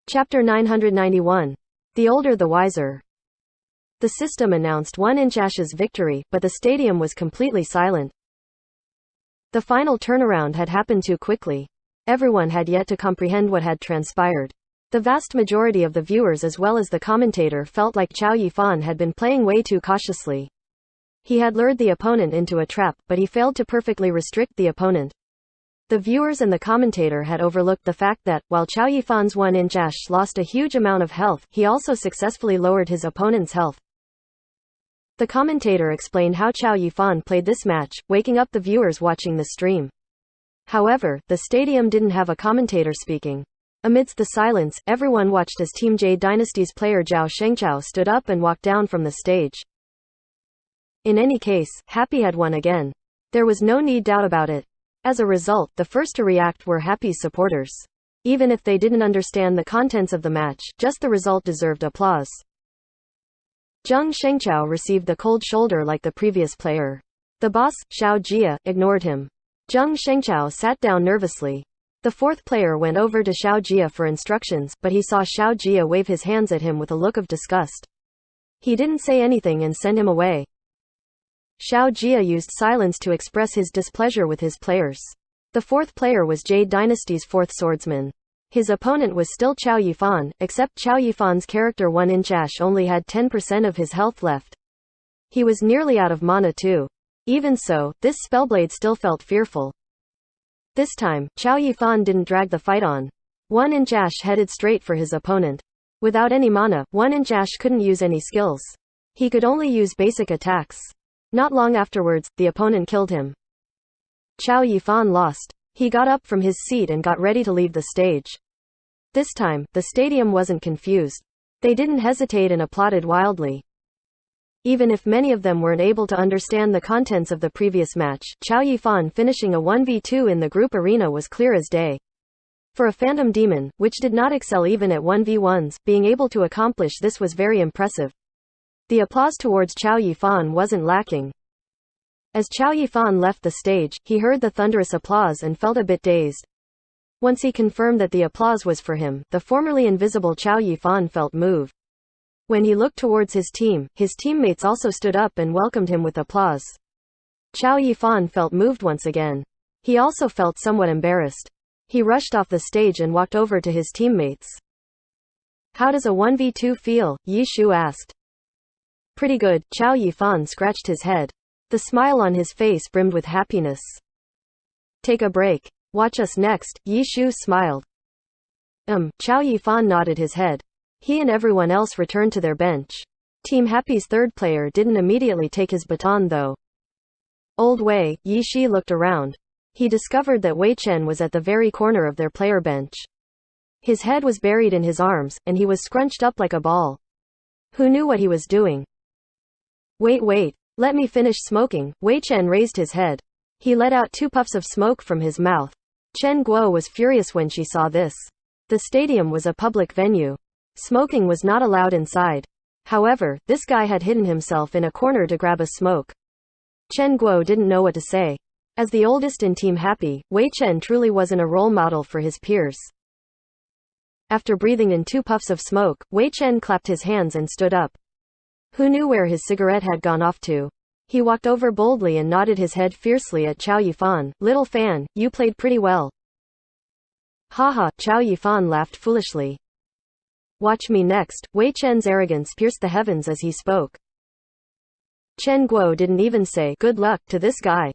Chapter 991. The Older the Wiser. The system announced 1-inch Ash's victory, but the stadium was completely silent. The final turnaround had happened too quickly. Everyone had yet to comprehend what had transpired. The vast majority of the viewers as well as the commentator felt like Chow Yifan had been playing way too cautiously. He had lured the opponent into a trap, but he failed to perfectly restrict the opponent. The viewers and the commentator had overlooked the fact that, while Chow Yifan's 1-inch Ash lost a huge amount of health, he also successfully lowered his opponent's health. The commentator explained how Chow Yifan played this match, waking up the viewers watching the stream. However, the stadium didn't have a commentator speaking. Amidst the silence, everyone watched as Team Jade Dynasty's player Zhao Shengqiao stood up and walked down from the stage. In any case, Happy had won again. There was no doubt about it. As a result, the first to react were Happy's supporters. Even if they didn't understand the contents of the match, just the result deserved applause. Zhang Shengqiao received the cold shoulder like the previous player. The boss, Xiao Jia, ignored him. Zhang Shengqiao sat down nervously. The fourth player went over to Xiao Jia for instructions, but he saw Xiao Jia wave his hands at him with a look of disgust. He didn't say anything and sent him away. Xiao Jia used silence to express his displeasure with his players. The fourth player was Jade Dynasty's fourth swordsman. His opponent was still Chow Yifan, except Chow Yifan's character 1-inch Ash only had 10% of his health left. He was nearly out of mana too. Even so, this spellblade still felt fearful. This time, Chow Yifan didn't drag the fight on. 1-inch Ash headed straight for his opponent. Without any mana, 1-inch Ash couldn't use any skills. He could only use basic attacks. Not long afterwards, the opponent killed him. Chow Yifan lost. He got up from his seat and got ready to leave the stage. This time, the stadium wasn't confused. They didn't hesitate and applauded wildly. Even if many of them weren't able to understand the contents of the previous match, Chow Yifan finishing a 1v2 in the group arena was clear as day. For a Phantom Demon, which did not excel even at 1v1s, being able to accomplish this was very impressive. The applause towards Chow Yifan wasn't lacking. As Chow Yifan left the stage, he heard the thunderous applause and felt a bit dazed. Once he confirmed that the applause was for him, the formerly invisible Chow Yifan felt moved. When he looked towards his teammates also stood up and welcomed him with applause. Chow Yifan felt moved once again. He also felt somewhat embarrassed. He rushed off the stage and walked over to his teammates. "How does a 1v2 feel?" Yi Shu asked. "Pretty good," Chow Yifan scratched his head. The smile on his face brimmed with happiness. "Take a break. Watch us next," Yi Shu smiled. Chow Yifan nodded his head. He and everyone else returned to their bench. Team Happy's third player didn't immediately take his baton though. Old Wei, Yi Shi looked around. He discovered that Wei Chen was at the very corner of their player bench. His head was buried in his arms, and he was scrunched up like a ball. Who knew what he was doing? Wait. Let me finish smoking." Wei Chen raised his head. He let out 2 puffs of smoke from his mouth. Chen Guo was furious when she saw this. The stadium was a public venue. Smoking was not allowed inside. However, this guy had hidden himself in a corner to grab a smoke. Chen Guo didn't know what to say. As the oldest in Team Happy, Wei Chen truly wasn't a role model for his peers. After breathing in 2 puffs of smoke, Wei Chen clapped his hands and stood up. Who knew where his cigarette had gone off to? He walked over boldly and nodded his head fiercely at Chow Yifan. "Little fan, you played pretty well." Haha, Chow Yifan laughed foolishly. "Watch me next." Wei Chen's arrogance pierced the heavens as he spoke. Chen Guo didn't even say "good luck" to this guy.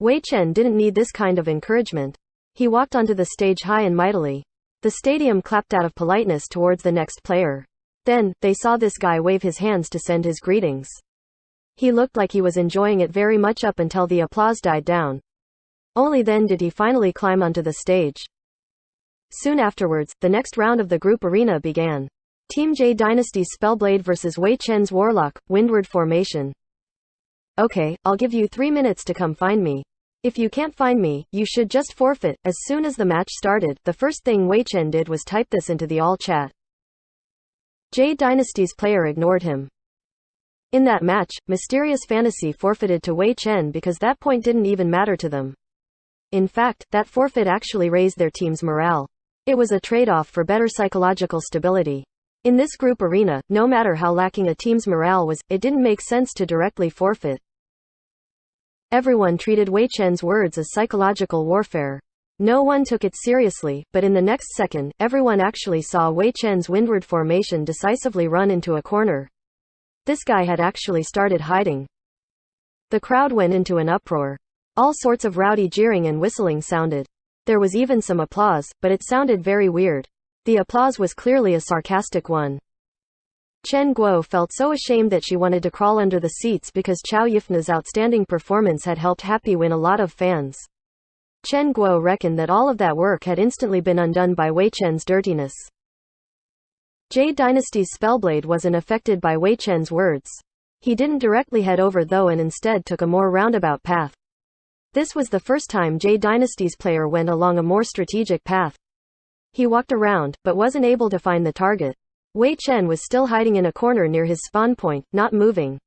Wei Chen didn't need this kind of encouragement. He walked onto the stage high and mightily. The stadium clapped out of politeness towards the next player. Then, they saw this guy wave his hands to send his greetings. He looked like he was enjoying it very much up until the applause died down. Only then did he finally climb onto the stage. Soon afterwards, the next round of the group arena began. Team Jade Dynasty's Spellblade vs Wei Chen's Warlock, Windward Formation. "Okay, I'll give you 3 minutes to come find me. If you can't find me, you should just forfeit." As soon as the match started, the first thing Wei Chen did was type this into the all chat. Jade Dynasty's player ignored him. In that match, Mysterious Fantasy forfeited to Wei Chen because that point didn't even matter to them. In fact, that forfeit actually raised their team's morale. It was a trade-off for better psychological stability. In this group arena, no matter how lacking a team's morale was, it didn't make sense to directly forfeit. Everyone treated Wei Chen's words as psychological warfare. No one took it seriously, but in the next second, everyone actually saw Wei Chen's windward formation decisively run into a corner. This guy had actually started hiding. The crowd went into an uproar. All sorts of rowdy jeering and whistling sounded. There was even some applause, but it sounded very weird. The applause was clearly a sarcastic one. Chen Guo felt so ashamed that she wanted to crawl under the seats because Chao Yifna's outstanding performance had helped Happy win a lot of fans. Chen Guo reckoned that all of that work had instantly been undone by Wei Chen's dirtiness. Jade Dynasty's Spellblade wasn't affected by Wei Chen's words. He didn't directly head over though and instead took a more roundabout path. This was the first time Jade Dynasty's player went along a more strategic path. He walked around, but wasn't able to find the target. Wei Chen was still hiding in a corner near his spawn point, not moving.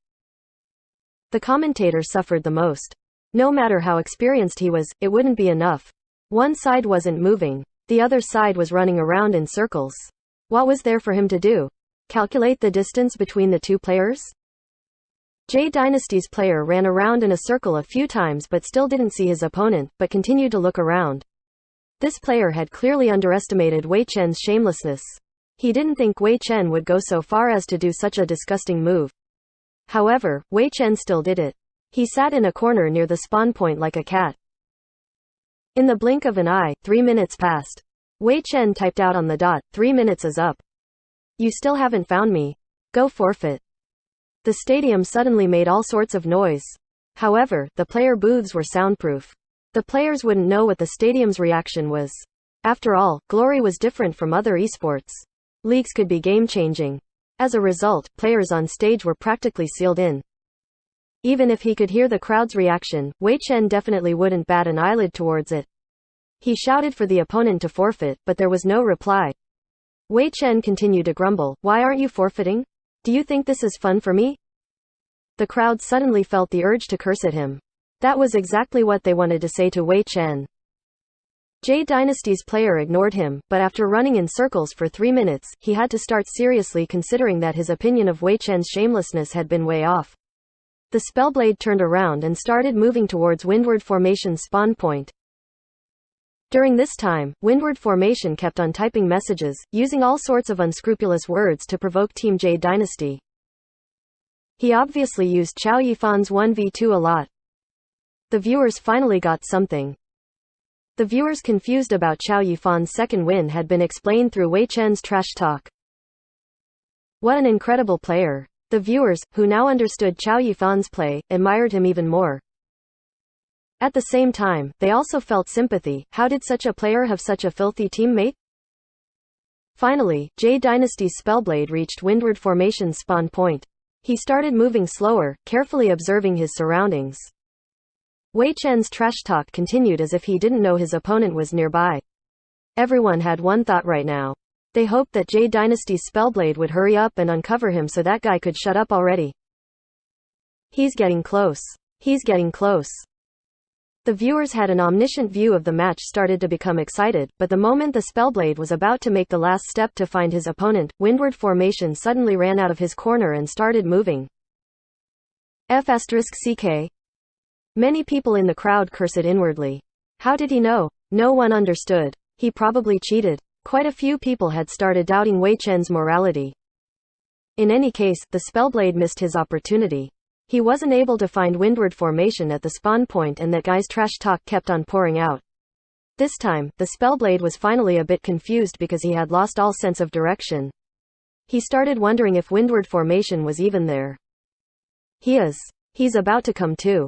The commentator suffered the most. No matter how experienced he was, it wouldn't be enough. One side wasn't moving. The other side was running around in circles. What was there for him to do? Calculate the distance between the two players? Jade Dynasty's player ran around in a circle a few times but still didn't see his opponent, but continued to look around. This player had clearly underestimated Wei Chen's shamelessness. He didn't think Wei Chen would go so far as to do such a disgusting move. However, Wei Chen still did it. He sat in a corner near the spawn point like a cat. In the blink of an eye, 3 minutes passed. Wei Chen typed out on the dot, 3 minutes is up. You still haven't found me. Go forfeit. The stadium suddenly made all sorts of noise. However, the player booths were soundproof. The players wouldn't know what the stadium's reaction was. After all, Glory was different from other esports. Leagues could be game-changing. As a result, players on stage were practically sealed in. Even if he could hear the crowd's reaction, Wei Chen definitely wouldn't bat an eyelid towards it. He shouted for the opponent to forfeit, but there was no reply. Wei Chen continued to grumble, "Why aren't you forfeiting? Do you think this is fun for me?" The crowd suddenly felt the urge to curse at him. That was exactly what they wanted to say to Wei Chen. Jade Dynasty's player ignored him, but after running in circles for 3 minutes, he had to start seriously considering that his opinion of Wei Chen's shamelessness had been way off. The Spellblade turned around and started moving towards Windward Formation's spawn point. During this time, Windward Formation kept on typing messages, using all sorts of unscrupulous words to provoke Team Jade Dynasty. He obviously used Chao Yifan's 1v2 a lot. The viewers finally got something. The viewers confused about Chao Yifan's second win had been explained through Wei Chen's trash talk. What an incredible player. The viewers, who now understood Chao Yifan's play, admired him even more. At the same time, they also felt sympathy. How did such a player have such a filthy teammate? Finally, Jade Dynasty's Spellblade reached Windward Formation's spawn point. He started moving slower, carefully observing his surroundings. Wei Chen's trash talk continued as if he didn't know his opponent was nearby. Everyone had one thought right now. They hoped that Jade Dynasty's Spellblade would hurry up and uncover him so that guy could shut up already. He's getting close. He's getting close. The viewers had an omniscient view of the match started to become excited, but the moment the Spellblade was about to make the last step to find his opponent, Windward Formation suddenly ran out of his corner and started moving. F***CK. Many people in the crowd cursed inwardly. How did he know? No one understood. He probably cheated. Quite a few people had started doubting Wei Chen's morality. In any case, the Spellblade missed his opportunity. He wasn't able to find Windward Formation at the spawn point and that guy's trash talk kept on pouring out. This time, the Spellblade was finally a bit confused because he had lost all sense of direction. He started wondering if Windward Formation was even there. He is. He's about to come too.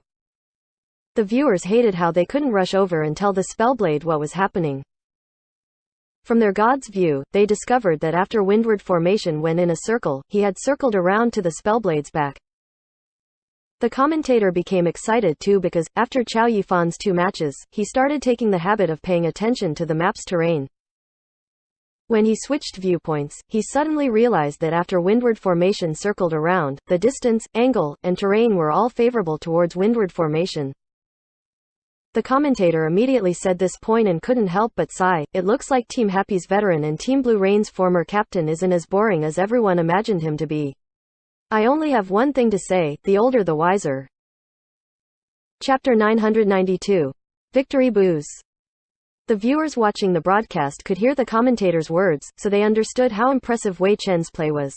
The viewers hated how they couldn't rush over and tell the Spellblade what was happening. From their god's view, they discovered that after Windward Formation went in a circle, he had circled around to the Spellblade's back. The commentator became excited too because, after Chao Yifan's 2 matches, he started taking the habit of paying attention to the map's terrain. When he switched viewpoints, he suddenly realized that after Windward Formation circled around, the distance, angle, and terrain were all favorable towards Windward Formation. The commentator immediately said this point and couldn't help but sigh. It looks like Team Happy's veteran and Team Blue Rain's former captain isn't as boring as everyone imagined him to be. I only have one thing to say, the older the wiser. Chapter 992. Victory Boos. The viewers watching the broadcast could hear the commentator's words, so they understood how impressive Wei Chen's play was.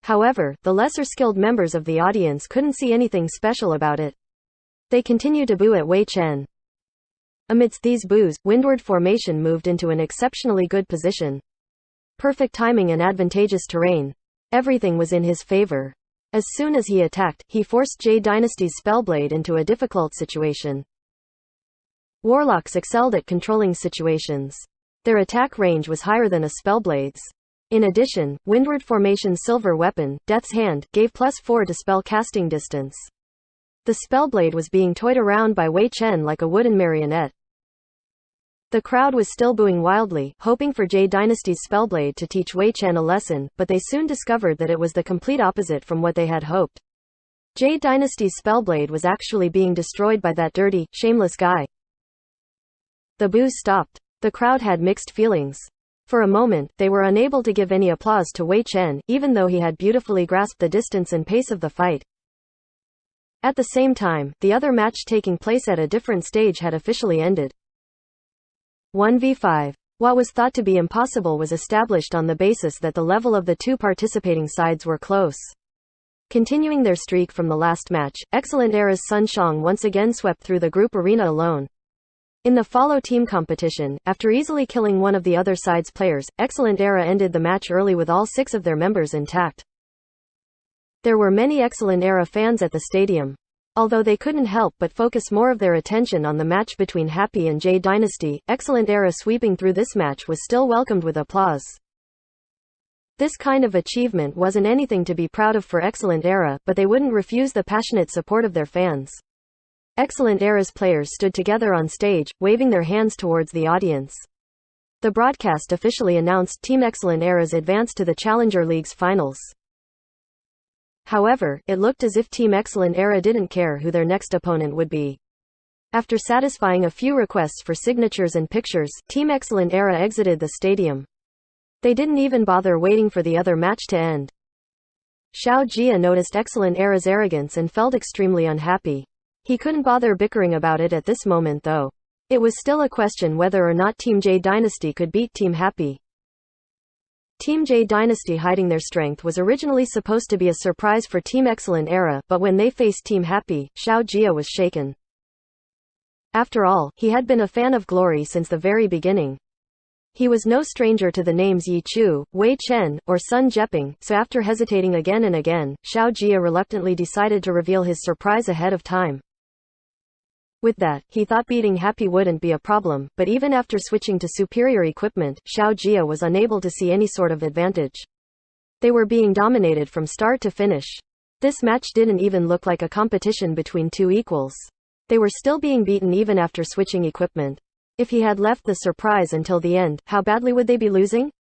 However, the lesser skilled members of the audience couldn't see anything special about it. They continued to boo at Wei Chen. Amidst these boos, windward formation moved into an exceptionally good position. Perfect timing and advantageous terrain. Everything was in his favor. As soon as he attacked, he forced Jade Dynasty's Spellblade into a difficult situation. Warlocks excelled at controlling situations. Their attack range was higher than a Spellblade's. In addition, windward formation's silver weapon, Death's Hand, gave +4 to spell casting distance. The Spellblade was being toyed around by Wei Chen like a wooden marionette. The crowd was still booing wildly, hoping for Jade Dynasty's Spellblade to teach Wei Chen a lesson, but they soon discovered that it was the complete opposite from what they had hoped. Jade Dynasty's Spellblade was actually being destroyed by that dirty, shameless guy. The boos stopped. The crowd had mixed feelings. For a moment, they were unable to give any applause to Wei Chen, even though he had beautifully grasped the distance and pace of the fight. At the same time, the other match taking place at a different stage had officially ended. 1v5. What was thought to be impossible was established on the basis that the level of the two participating sides were close. Continuing their streak from the last match, Excellent Era's Sun Shang once again swept through the group arena alone. In the follow team competition, after easily killing one of the other side's players, Excellent Era ended the match early with all 6 of their members intact. There were many Excellent Era fans at the stadium. Although they couldn't help but focus more of their attention on the match between Happy and Jade Dynasty, Excellent Era sweeping through this match was still welcomed with applause. This kind of achievement wasn't anything to be proud of for Excellent Era, but they wouldn't refuse the passionate support of their fans. Excellent Era's players stood together on stage, waving their hands towards the audience. The broadcast officially announced Team Excellent Era's advance to the Challenger League's finals. However, it looked as if Team Excellent Era didn't care who their next opponent would be. After satisfying a few requests for signatures and pictures, Team Excellent Era exited the stadium. They didn't even bother waiting for the other match to end. Xiao Jia noticed Excellent Era's arrogance and felt extremely unhappy. He couldn't bother bickering about it at this moment though. It was still a question whether or not Team Jade Dynasty could beat Team Happy. Team Jade Dynasty hiding their strength was originally supposed to be a surprise for Team Excellent Era, but when they faced Team Happy, Xiao Jia was shaken. After all, he had been a fan of Glory since the very beginning. He was no stranger to the names Yi Chu, Wei Chen, or Sun Jeping, so after hesitating again and again, Xiao Jia reluctantly decided to reveal his surprise ahead of time. With that, he thought beating Happy wouldn't be a problem, but even after switching to superior equipment, Xiao Jia was unable to see any sort of advantage. They were being dominated from start to finish. This match didn't even look like a competition between two equals. They were still being beaten even after switching equipment. If he had left the surprise until the end, how badly would they be losing?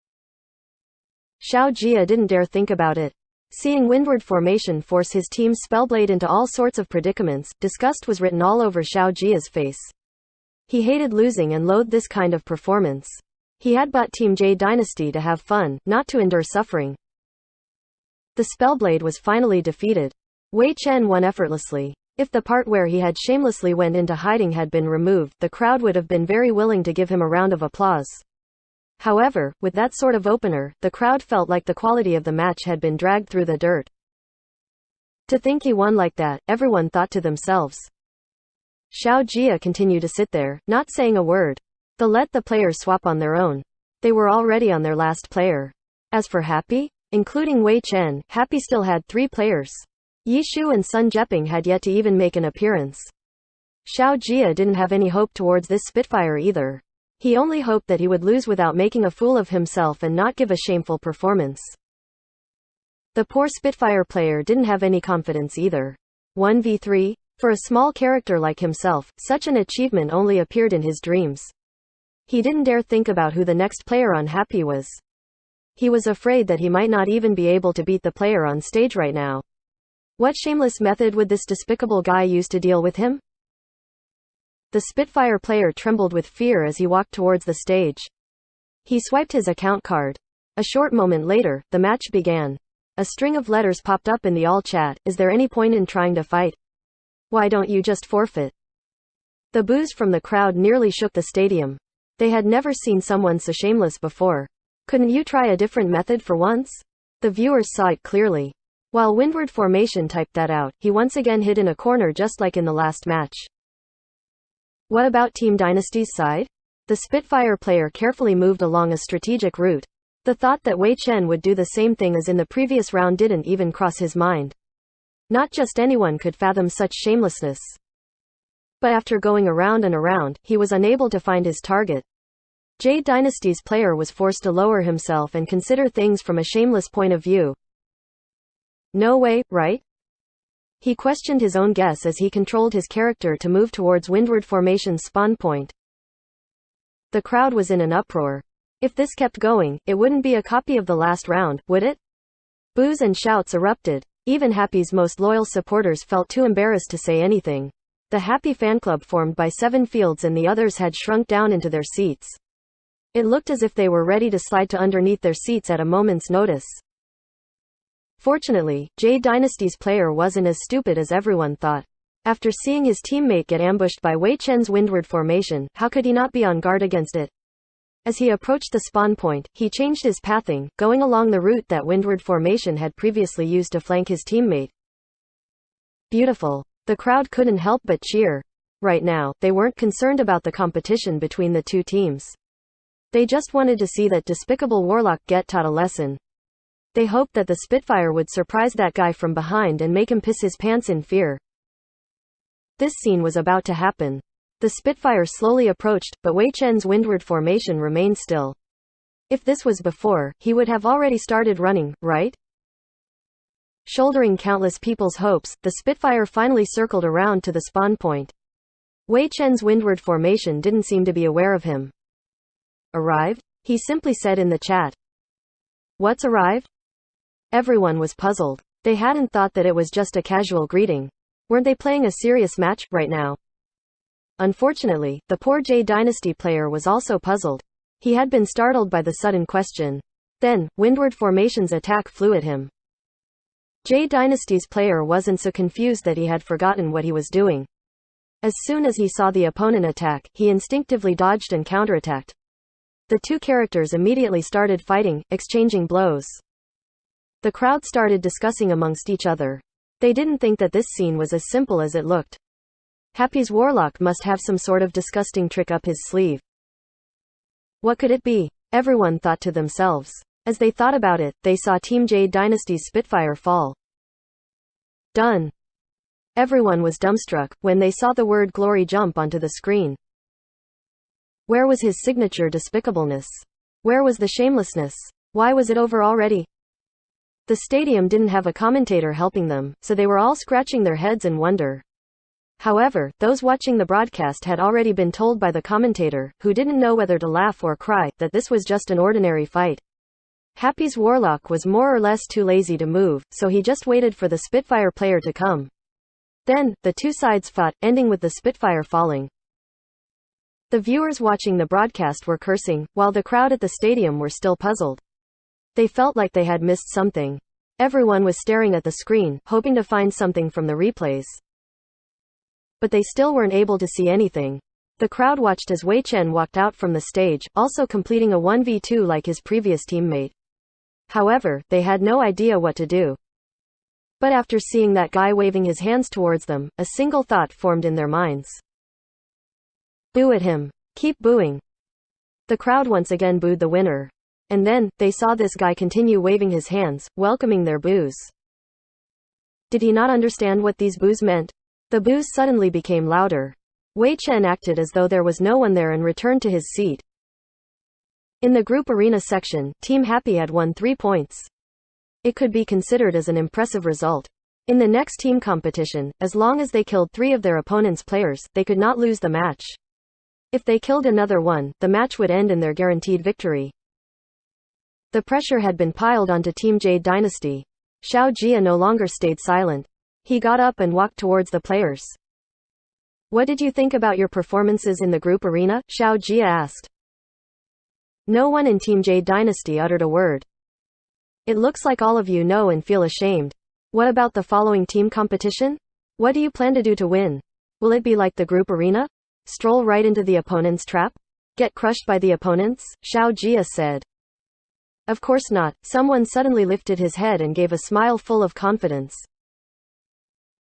Xiao Jia didn't dare think about it. Seeing windward formation force his team's Spellblade into all sorts of predicaments, disgust was written all over Xiao Jia's face. He hated losing and loathed this kind of performance. He had bought Team Jade Dynasty to have fun, not to endure suffering. The Spellblade was finally defeated. Wei Chen won effortlessly. If the part where he had shamelessly went into hiding had been removed, the crowd would have been very willing to give him a round of applause. However, with that sort of opener, the crowd felt like the quality of the match had been dragged through the dirt. To think he won like that, everyone thought to themselves. Xiao Jia continued to sit there, not saying a word. They let the players swap on their own. They were already on their last player. As for Happy, including Wei Chen, Happy still had 3 players. Yi Shu and Sun Jeping had yet to even make an appearance. Xiao Jia didn't have any hope towards this Spitfire either. He only hoped that he would lose without making a fool of himself and not give a shameful performance. The poor Spitfire player didn't have any confidence either. 1v3? For a small character like himself, such an achievement only appeared in his dreams. He didn't dare think about who the next player on Happy was. He was afraid that he might not even be able to beat the player on stage right now. What shameless method would this despicable guy use to deal with him? The Spitfire player trembled with fear as he walked towards the stage. He swiped his account card. A short moment later, the match began. A string of letters popped up in the all chat. Is there any point in trying to fight? Why don't you just forfeit? The boos from the crowd nearly shook the stadium. They had never seen someone so shameless before. Couldn't you try a different method for once? The viewers saw it clearly. While Windward Formation typed that out, he once again hid in a corner just like in the last match. What about Team Dynasty's side? The Spitfire player carefully moved along a strategic route. The thought that Wei Chen would do the same thing as in the previous round didn't even cross his mind. Not just anyone could fathom such shamelessness. But after going around and around, he was unable to find his target. Jade Dynasty's player was forced to lower himself and consider things from a shameless point of view. No way, right? He questioned his own guess as he controlled his character to move towards Windward Formation's spawn point. The crowd was in an uproar. If this kept going, it wouldn't be a copy of the last round, would it? Boos and shouts erupted. Even Happy's most loyal supporters felt too embarrassed to say anything. The Happy fan club formed by 7 fields and the others had shrunk down into their seats. It looked as if they were ready to slide to underneath their seats at a moment's notice. Fortunately, Jade Dynasty's player wasn't as stupid as everyone thought. After seeing his teammate get ambushed by Wei Chen's Windward Formation, how could he not be on guard against it? As he approached the spawn point, he changed his pathing, going along the route that Windward Formation had previously used to flank his teammate. Beautiful. The crowd couldn't help but cheer. Right now, they weren't concerned about the competition between the two teams. They just wanted to see that despicable Warlock get taught a lesson. They hoped that the Spitfire would surprise that guy from behind and make him piss his pants in fear. This scene was about to happen. The Spitfire slowly approached, but Wei Chen's Windward Formation remained still. If this was before, he would have already started running, right? Shouldering countless people's hopes, the Spitfire finally circled around to the spawn point. Wei Chen's Windward Formation didn't seem to be aware of him. Arrived? He simply said in the chat. What's arrived? Everyone was puzzled. They hadn't thought that it was just a casual greeting. Weren't they playing a serious match, right now? Unfortunately, the poor Jade Dynasty player was also puzzled. He had been startled by the sudden question. Then, Windward Formation's attack flew at him. Jade Dynasty's player wasn't so confused that he had forgotten what he was doing. As soon as he saw the opponent attack, he instinctively dodged and counterattacked. The two characters immediately started fighting, exchanging blows. The crowd started discussing amongst each other. They didn't think that this scene was as simple as it looked. Happy's Warlock must have some sort of disgusting trick up his sleeve. What could it be? Everyone thought to themselves. As they thought about it, they saw Team Jade Dynasty's Spitfire fall. Done. Everyone was dumbstruck when they saw the word glory jump onto the screen. Where was his signature despicableness? Where was the shamelessness? Why was it over already? The stadium didn't have a commentator helping them, so they were all scratching their heads in wonder. However, those watching the broadcast had already been told by the commentator, who didn't know whether to laugh or cry, that this was just an ordinary fight. Happy's Warlock was more or less too lazy to move, so he just waited for the Spitfire player to come. Then, the two sides fought, ending with the Spitfire falling. The viewers watching the broadcast were cursing, while the crowd at the stadium were still puzzled. They felt like they had missed something. Everyone was staring at the screen, hoping to find something from the replays. But they still weren't able to see anything. The crowd watched as Wei Chen walked out from the stage, also completing a 1v2 like his previous teammate. However, they had no idea what to do. But after seeing that guy waving his hands towards them, a single thought formed in their minds. Boo at him. Keep booing. The crowd once again booed the winner. And then, they saw this guy continue waving his hands, welcoming their boos. Did he not understand what these boos meant? The boos suddenly became louder. Wei Chen acted as though there was no one there and returned to his seat. In the group arena section, Team Happy had won 3 points. It could be considered as an impressive result. In the next team competition, as long as they killed 3 of their opponent's players, they could not lose the match. If they killed another one, the match would end in their guaranteed victory. The pressure had been piled onto Team Jade Dynasty. Xiao Jia no longer stayed silent. He got up and walked towards the players. What did you think about your performances in the group arena? Xiao Jia asked. No one in Team Jade Dynasty uttered a word. It looks like all of you know and feel ashamed. What about the following team competition? What do you plan to do to win? Will it be like the group arena? Stroll right into the opponent's trap? Get crushed by the opponents? Xiao Jia said. Of course not. Someone suddenly lifted his head and gave a smile full of confidence.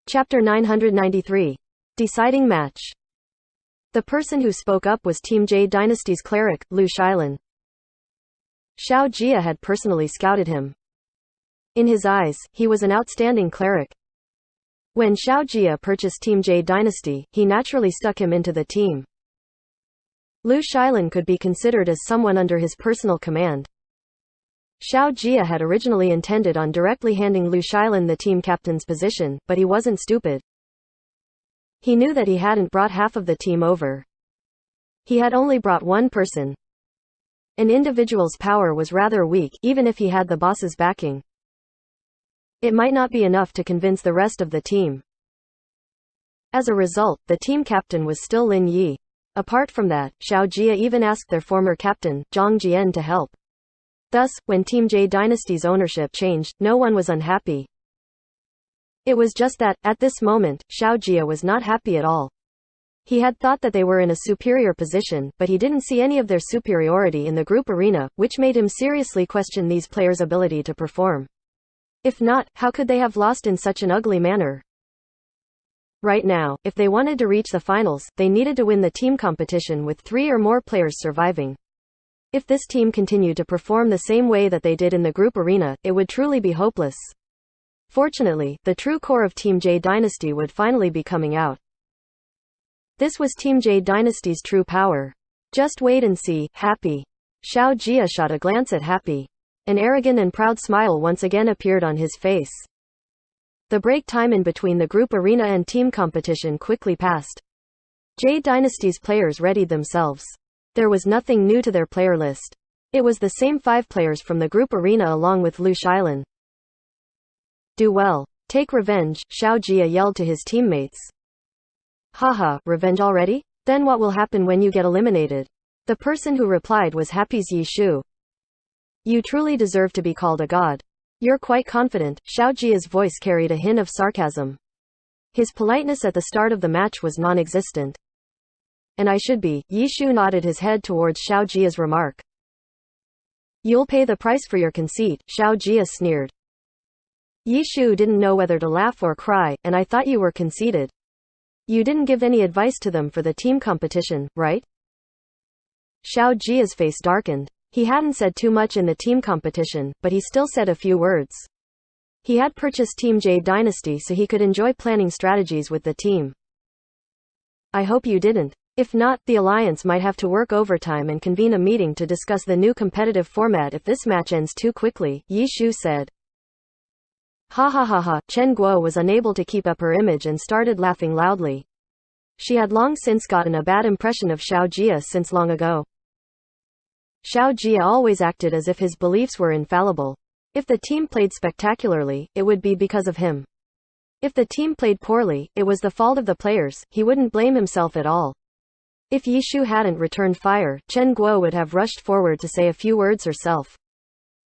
Chapter 993. Deciding Match. The person who spoke up was Team Jade Dynasty's cleric, Lu Shilan. Xiao Jia had personally scouted him. In his eyes, he was an outstanding cleric. When Xiao Jia purchased Team Jade Dynasty, he naturally stuck him into the team. Lu Shilan could be considered as someone under his personal command. Xiao Jia had originally intended on directly handing Lu Shilan the team captain's position, but he wasn't stupid. He knew that he hadn't brought half of the team over. He had only brought one person. An individual's power was rather weak, even if he had the boss's backing. It might not be enough to convince the rest of the team. As a result, the team captain was still Lin Yi. Apart from that, Xiao Jia even asked their former captain, Zhang Jian, to help. Thus, when Team Jade Dynasty's ownership changed, no one was unhappy. It was just that, at this moment, Xiao Jia was not happy at all. He had thought that they were in a superior position, but he didn't see any of their superiority in the group arena, which made him seriously question these players' ability to perform. If not, how could they have lost in such an ugly manner? Right now, if they wanted to reach the finals, they needed to win the team competition with 3 or more players surviving. If this team continued to perform the same way that they did in the group arena, it would truly be hopeless. Fortunately, the true core of Team Jade Dynasty would finally be coming out. This was Team Jade Dynasty's true power. Just wait and see. Happy. Xiao Jia shot a glance at Happy. An arrogant and proud smile once again appeared on his face. The break time in between the group arena and team competition quickly passed. Jade Dynasty's players readied themselves. There was nothing new to their player list. It was the same 5 players from the group arena along with Lu Shilan. Do well. Take revenge, Xiao Jia yelled to his teammates. Haha, revenge already? Then what will happen when you get eliminated? The person who replied was Happy's Yi Shu. You truly deserve to be called a god. You're quite confident. Xiao Jia's voice carried a hint of sarcasm. His politeness at the start of the match was non-existent. And I should be. Yi Shu nodded his head towards Xiao Jia's remark. You'll pay the price for your conceit, Xiao Jia sneered. Yi Shu didn't know whether to laugh or cry, and I thought you were conceited. You didn't give any advice to them for the team competition, right? Xiao Jia's face darkened. He hadn't said too much in the team competition, but he still said a few words. He had purchased Team Jade Dynasty so he could enjoy planning strategies with the team. I hope you didn't. If not, the alliance might have to work overtime and convene a meeting to discuss the new competitive format if this match ends too quickly, Yi Shu said. Ha ha ha ha. Chen Guo was unable to keep up her image and started laughing loudly. She had long since gotten a bad impression of Xiao Jia since long ago. Xiao Jia always acted as if his beliefs were infallible. If the team played spectacularly, it would be because of him. If the team played poorly, it was the fault of the players. He wouldn't blame himself at all. If Yi Shu hadn't returned fire, Chen Guo would have rushed forward to say a few words herself.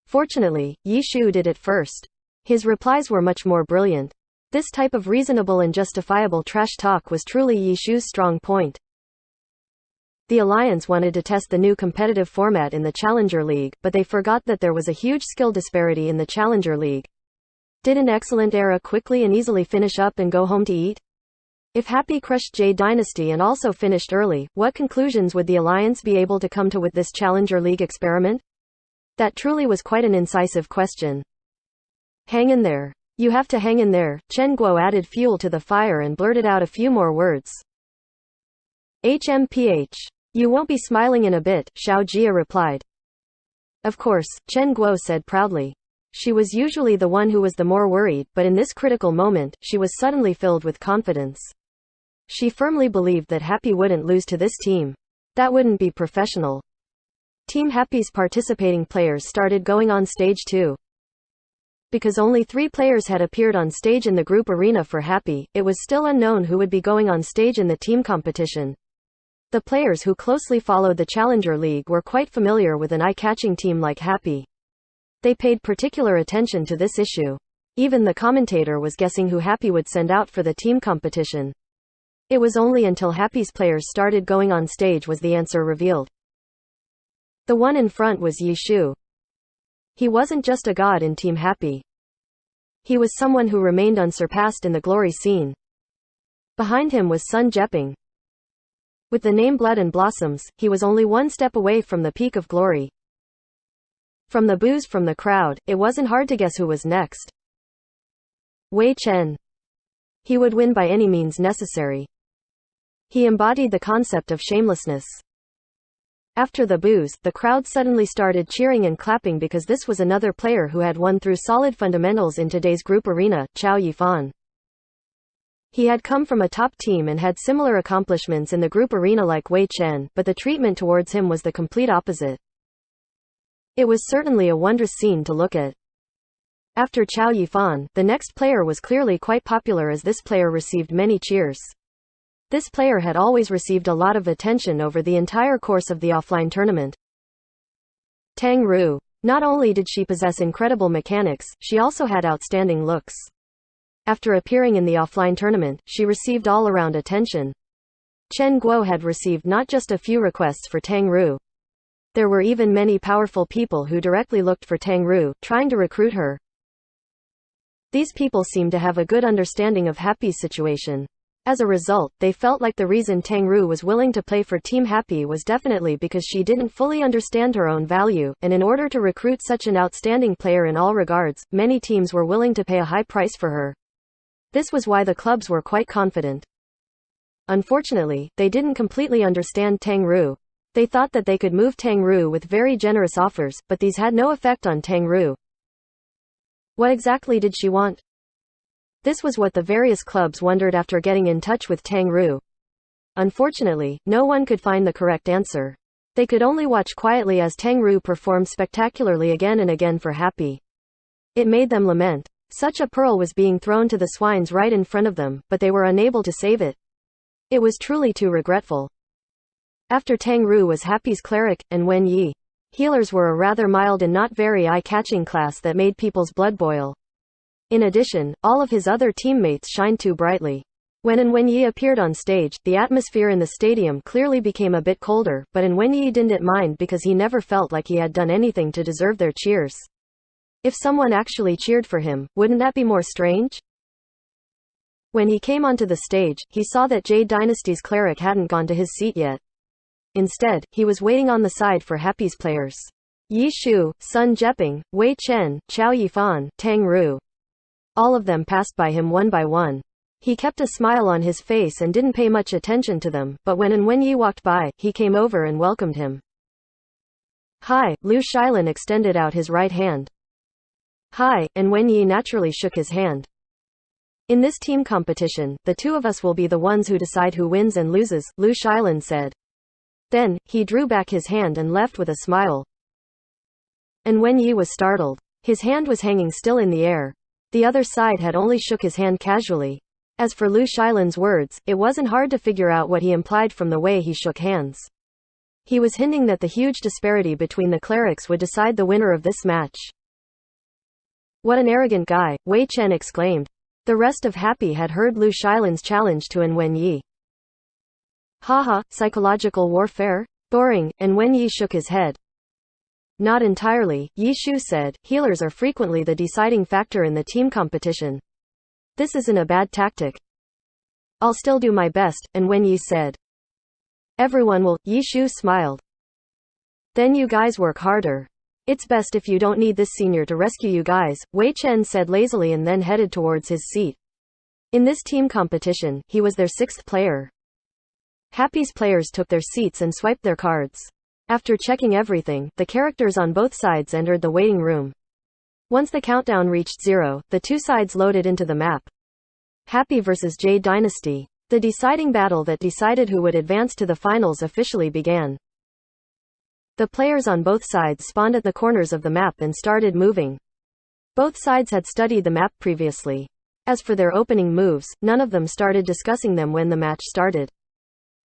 Fortunately, Yi Shu did it first. His replies were much more brilliant. This type of reasonable and justifiable trash talk was truly Yi Shu's strong point. The Alliance wanted to test the new competitive format in the Challenger League, but they forgot that there was a huge skill disparity in the Challenger League. Did an excellent era quickly and easily finish up and go home to eat? If Happy crushed Jade Dynasty and also finished early, what conclusions would the Alliance be able to come to with this Challenger League experiment? That truly was quite an incisive question. Hang in there. You have to hang in there. Chen Guo added fuel to the fire and blurted out a few more words. HMPH. You won't be smiling in a bit, Xiao Jia replied. Of course, Chen Guo said proudly. She was usually the one who was the more worried, but in this critical moment, she was suddenly filled with confidence. She firmly believed that Happy wouldn't lose to this team. That wouldn't be professional. Team Happy's participating players started going on stage too. Because only 3 players had appeared on stage in the group arena for Happy, it was still unknown who would be going on stage in the team competition. The players who closely followed the Challenger League were quite familiar with an eye-catching team like Happy. They paid particular attention to this issue. Even the commentator was guessing who Happy would send out for the team competition. It was only until Happy's players started going on stage was the answer revealed. The one in front was Yi Shu. He wasn't just a god in Team Happy. He was someone who remained unsurpassed in the glory scene. Behind him was Sun Jeping. With the name Blood and Blossoms, he was only one step away from the peak of glory. From the boos from the crowd, it wasn't hard to guess who was next. Wei Chen. He would win by any means necessary. He embodied the concept of shamelessness. After the boos, the crowd suddenly started cheering and clapping because this was another player who had won through solid fundamentals in today's group arena, Chao Yifan. He had come from a top team and had similar accomplishments in the group arena like Wei Chen, but the treatment towards him was the complete opposite. It was certainly a wondrous scene to look at. After Chao Yifan, the next player was clearly quite popular as this player received many cheers. This player had always received a lot of attention over the entire course of the offline tournament. Tang Ru. Not only did she possess incredible mechanics, she also had outstanding looks. After appearing in the offline tournament, she received all-around attention. Chen Guo had received not just a few requests for Tang Ru. There were even many powerful people who directly looked for Tang Ru, trying to recruit her. These people seemed to have a good understanding of Happy's situation. As a result, they felt like the reason Tang Ru was willing to play for Team Happy was definitely because she didn't fully understand her own value, and in order to recruit such an outstanding player in all regards, many teams were willing to pay a high price for her. This was why the clubs were quite confident. Unfortunately, they didn't completely understand Tang Ru. They thought that they could move Tang Ru with very generous offers, but these had no effect on Tang Ru. What exactly did she want? This was what the various clubs wondered after getting in touch with Tang Ru. Unfortunately, no one could find the correct answer. They could only watch quietly as Tang Ru performed spectacularly again and again for Happy. It made them lament. Such a pearl was being thrown to the swines right in front of them, but they were unable to save it. It was truly too regretful. After Tang Ru was Happy's cleric, and Wen Yi. Healers were a rather mild and not very eye-catching class that made people's blood boil. In addition, all of his other teammates shined too brightly. When Wen Yi appeared on stage, the atmosphere in the stadium clearly became a bit colder, but Wen Yi didn't mind because he never felt like he had done anything to deserve their cheers. If someone actually cheered for him, wouldn't that be more strange? When he came onto the stage, he saw that Jade Dynasty's cleric hadn't gone to his seat yet. Instead, he was waiting on the side for Happy's players. Yi Shu, Sun Jeping, Wei Chen, Chao Yifan, Tang Ru. All of them passed by him one by one. He kept a smile on his face and didn't pay much attention to them, but when Wen Yi walked by, he came over and welcomed him. Hi, Lu Shilin extended out his right hand. Hi, and Wen Yi naturally shook his hand. In this team competition, the two of us will be the ones who decide who wins and loses, Lu Shilin said. Then, he drew back his hand and left with a smile. And Wen Yi was startled. His hand was hanging still in the air. The other side had only shook his hand casually. As for Lu Shilin's words, it wasn't hard to figure out what he implied from the way he shook hands. He was hinting that the huge disparity between the clerics would decide the winner of this match. What an arrogant guy, Wei Chen exclaimed. The rest of Happy had heard Lu Shilin's challenge to Wen Yi. Haha, psychological warfare? Boring, and Wen Yi shook his head. Not entirely, Yi Shu said. Healers are frequently the deciding factor in the team competition. This isn't a bad tactic. I'll still do my best, and Wen Yi said. Everyone will, Yi Shu smiled. Then you guys work harder. It's best if you don't need this senior to rescue you guys, Wei Chen said lazily and then headed towards his seat. In this team competition, he was their 6th player. Happy's players took their seats and swiped their cards. After checking everything, the characters on both sides entered the waiting room. Once the countdown reached 0, the two sides loaded into the map. Happy vs. Jade Dynasty. The deciding battle that decided who would advance to the finals officially began. The players on both sides spawned at the corners of the map and started moving. Both sides had studied the map previously. As for their opening moves, none of them started discussing them when the match started.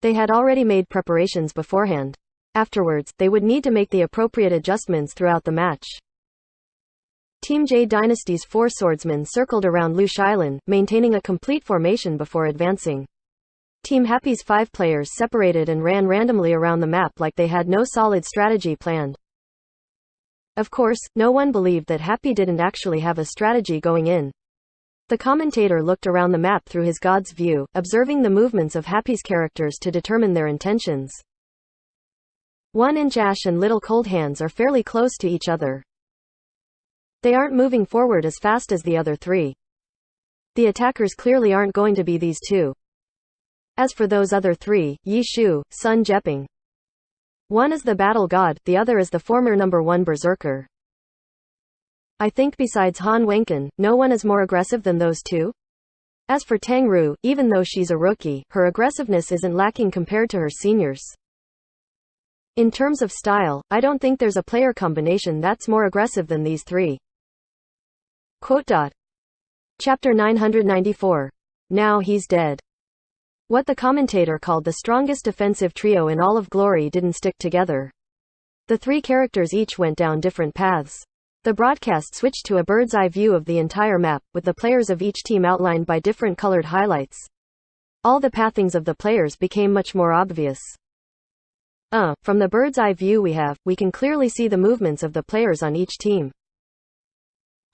They had already made preparations beforehand. Afterwards, they would need to make the appropriate adjustments throughout the match. Team J Dynasty's 4 swordsmen circled around Lush Island, maintaining a complete formation before advancing. Team Happy's 5 players separated and ran randomly around the map like they had no solid strategy planned. Of course, no one believed that Happy didn't actually have a strategy going in. The commentator looked around the map through his god's view, observing the movements of Happy's characters to determine their intentions. 1-inch Ash and Little Cold Hands are fairly close to each other. They aren't moving forward as fast as the other 3. The attackers clearly aren't going to be these 2. As for those other 3, Yi Shu, Sun Jeping. One is the battle god, the other is the former number 1 berserker. I think besides Han Wenken, no one is more aggressive than those 2. As for Tang Ru, even though she's a rookie, her aggressiveness isn't lacking compared to her seniors. In terms of style, I don't think there's a player combination that's more aggressive than these 3. Chapter 994. Now he's dead. What the commentator called the strongest defensive trio in all of Glory didn't stick together. The 3 characters each went down different paths. The broadcast switched to a bird's-eye view of the entire map, with the players of each team outlined by different colored highlights. All the pathings of the players became much more obvious. From the bird's-eye view we can clearly see the movements of the players on each team.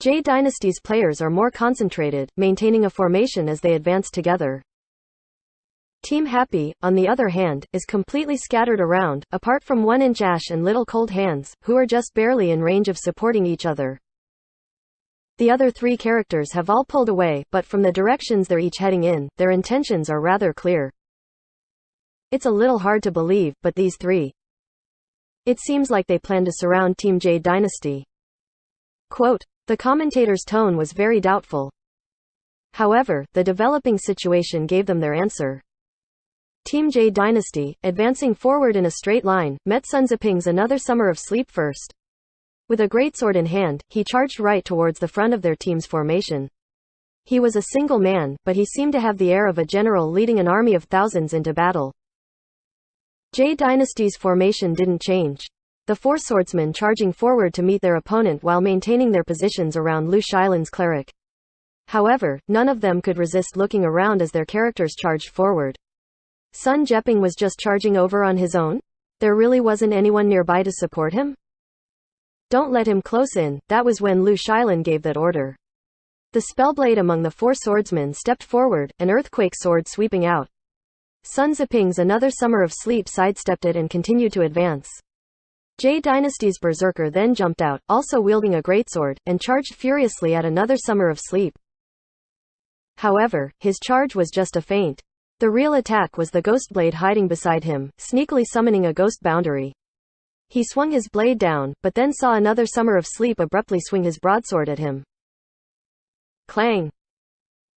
J Dynasty's players are more concentrated, maintaining a formation as they advance together. Team Happy, on the other hand, is completely scattered around, apart from 1-inch Ash and Little Cold Hands, who are just barely in range of supporting each other. The other 3 characters have all pulled away, but from the directions they're each heading in, their intentions are rather clear. It's a little hard to believe, but these 3. It seems like they plan to surround Team J Dynasty. Quote, the commentator's tone was very doubtful. However, the developing situation gave them their answer. Team J Dynasty, advancing forward in a straight line, met Sun Ziping's Another Summer of Sleep first. With a greatsword in hand, he charged right towards the front of their team's formation. He was a single man, but he seemed to have the air of a general leading an army of thousands into battle. J Dynasty's formation didn't change. The 4 swordsmen charging forward to meet their opponent while maintaining their positions around Lush Island's cleric. However, none of them could resist looking around as their characters charged forward. Sun Jeping was just charging over on his own? There really wasn't anyone nearby to support him? Don't let him close in, that was when Lush Island gave that order. The spellblade among the 4 swordsmen stepped forward, an earthquake sword sweeping out. Sun Ziping's Another Summer of Sleep sidestepped it and continued to advance. J Dynasty's berserker then jumped out, also wielding a greatsword, and charged furiously at Another Summer of Sleep. However, his charge was just a feint. The real attack was the ghost blade hiding beside him, sneakily summoning a ghost boundary. He swung his blade down, but then saw Another Summer of Sleep abruptly swing his broadsword at him. Clang!